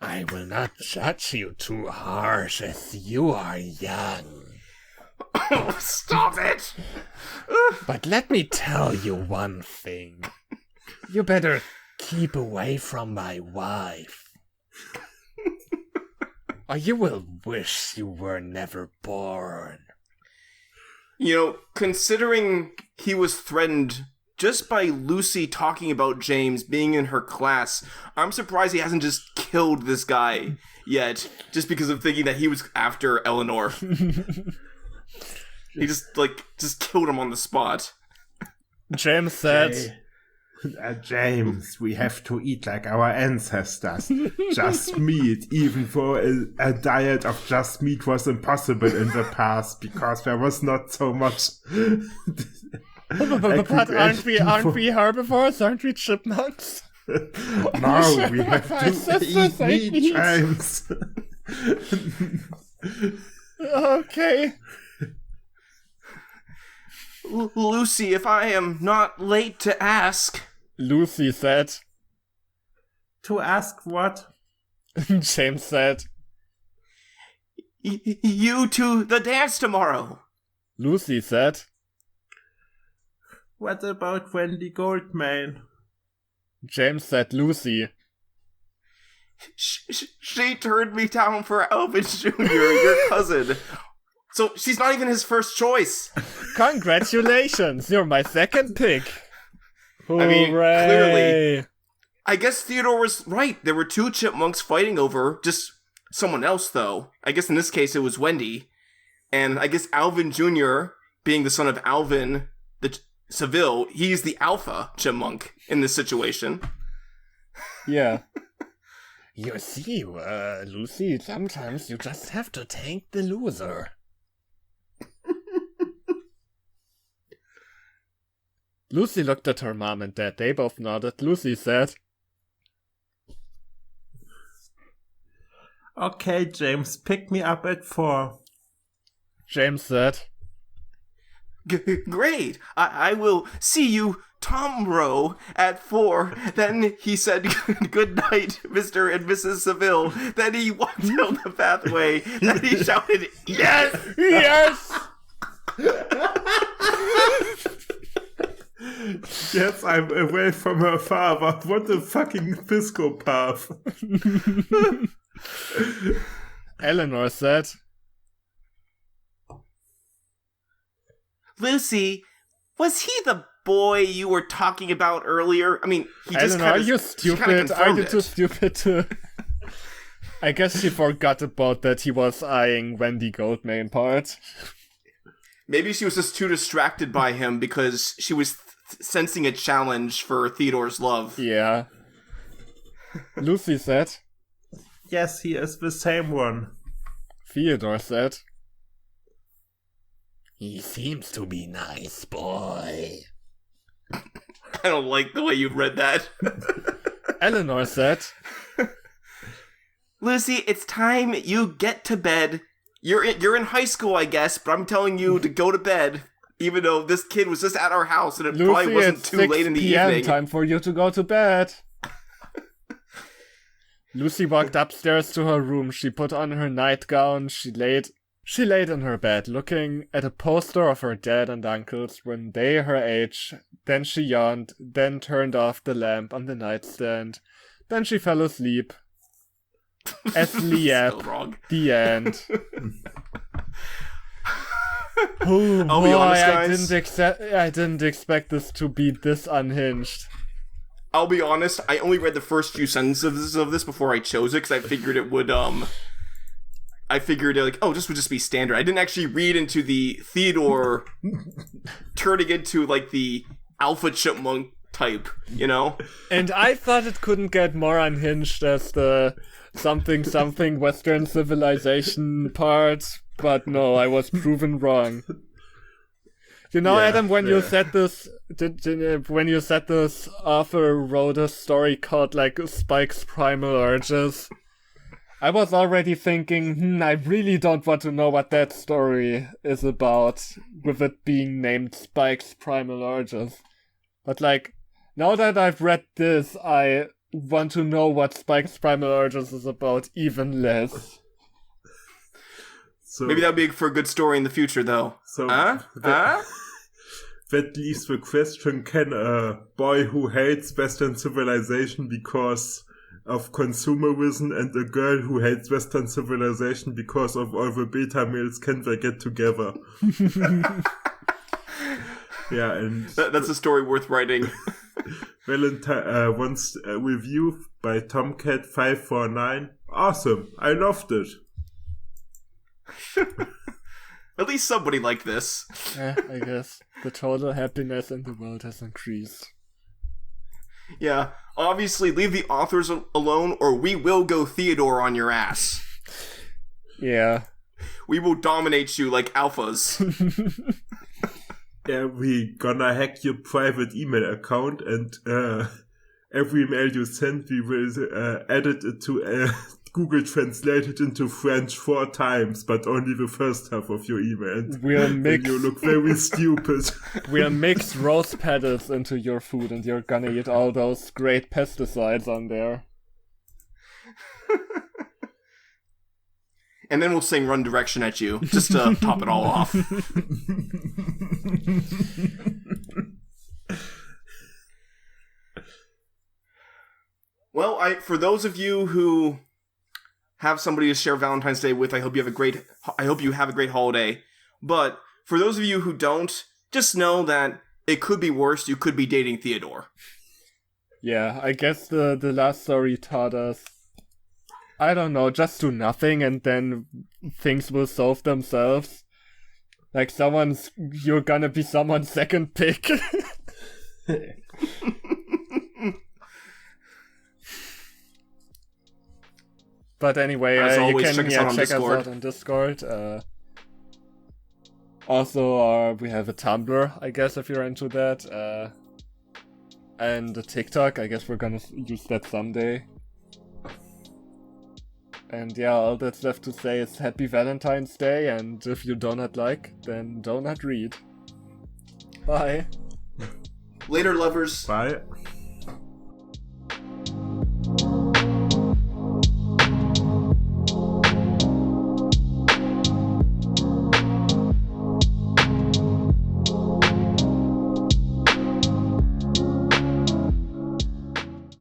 I will not judge you too harsh as you are young. Oh, stop it. But let me tell you one thing. You better keep away from my wife. Or you will wish you were never born. You know, considering he was threatened just by Lucy talking about James being in her class, I'm surprised he hasn't just killed this guy yet, just because of thinking that he was after Eleanor. He just killed him on the spot. James said, James, we have to eat like our ancestors. Just meat, even though a diet of just meat was impossible in the past because there was not so much. But aren't we herbivores? Aren't we chipmunks? No, we have to eat meat, James. Okay. Lucy, if I am not late to ask... Lucy said. To ask what? James said. You to the dance tomorrow. Lucy said. What about Wendy Goldman? James said Lucy. She turned me down for Alvin Jr., your cousin. So she's not even his first choice. Congratulations, you're my second pick. I mean, Hooray. clearly, I guess Theodore was right. There were two chipmunks fighting over just someone else, though. I guess in this case it was Wendy. And I guess Alvin Jr., being the son of Alvin the Seville, he's the alpha chipmunk in this situation. Yeah. You see, Lucy, sometimes you just have to take the loser. Lucy looked at her mom and dad. They both nodded. Lucy said, Okay, James, pick me up at 4. James said, Great! I will see you tomorrow at 4. Then he said, good night, Mr. and Mrs. Seville. Then he walked down the pathway. Then he shouted, yes! yes! Yes, I'm away from her father. What a fucking psychopath. Eleanor said, Lucy, was he the boy you were talking about earlier? I mean, he just Eleanor, kind are of you stupid? Are you too stupid to... I guess she forgot about that he was eyeing Wendy Goldman part. Maybe she was just too distracted by him because she was sensing a challenge for Theodore's love. Yeah. Lucy said. Yes, he is the same one. Theodore said. He seems to be nice, boy. I don't like the way you read that. Eleanor said. Lucy, it's time you get to bed. You're in high school, I guess, but I'm telling you to go to bed, even though this kid was just at our house and it Lucy, probably wasn't it's too 6 late in the PM, evening. time for you to go to bed. Lucy walked upstairs to her room. She put on her nightgown. She laid in her bed, looking at a poster of her dad and uncles when they her age. Then she yawned, then turned off the lamp on the nightstand. Then she fell asleep. As Liep, the end. Oh I'll boy, be honest, guys. I didn't expect this to be this unhinged. I'll be honest, I only read the first few sentences of this before I chose it, because I figured it would, this would just be standard. I didn't actually read into the Theodore turning into, like, the alpha chipmunk type, you know? And I thought it couldn't get more unhinged as the something Western civilization part, but no, I was proven wrong. You know, yeah, Adam, when you said this, when you said this author wrote a story called, like, Spike's Primal Urges, I was already thinking, I really don't want to know what that story is about, with it being named Spike's Primal Urges. But, like, now that I've read this, I want to know what Spike's Primal Urges is about even less. So, maybe that would be for a good story in the future, though. So that leaves the question, can a boy who hates Western civilization because of consumerism and a girl who hates Western civilization because of all the beta males, can they get together? Yeah, and that's a story worth writing. Valentine wants a review by Tomcat549. Awesome, I loved it. At least somebody liked this. Yeah, I guess the total happiness in the world has increased. Yeah, obviously leave the authors alone or we will go Theodore on your ass. Yeah. We will dominate you like alphas. Yeah, we gonna hack your private email account and every mail you send, we will edit it to Google translate it into French 4 times, but only the first half of your email. And you look very stupid. We'll mix rose petals into your food and you're gonna eat all those great pesticides on there. And then we'll sing Run Direction at you, just to top it all off. Well, for those of you who have somebody to share Valentine's Day with, I hope you have a great holiday. But for those of you who don't, just know that it could be worse. You could be dating Theodore. Yeah, I guess the last story taught us, I don't know, just do nothing and then things will solve themselves. Like you're gonna be someone's second pick. But anyway, you can check us out on Discord. Also, we have a Tumblr, I guess, if you're into that. And a TikTok, I guess we're gonna use that someday. And yeah, all that's left to say is Happy Valentine's Day, and if you do not like, then do not read. Bye. Later, lovers. Bye.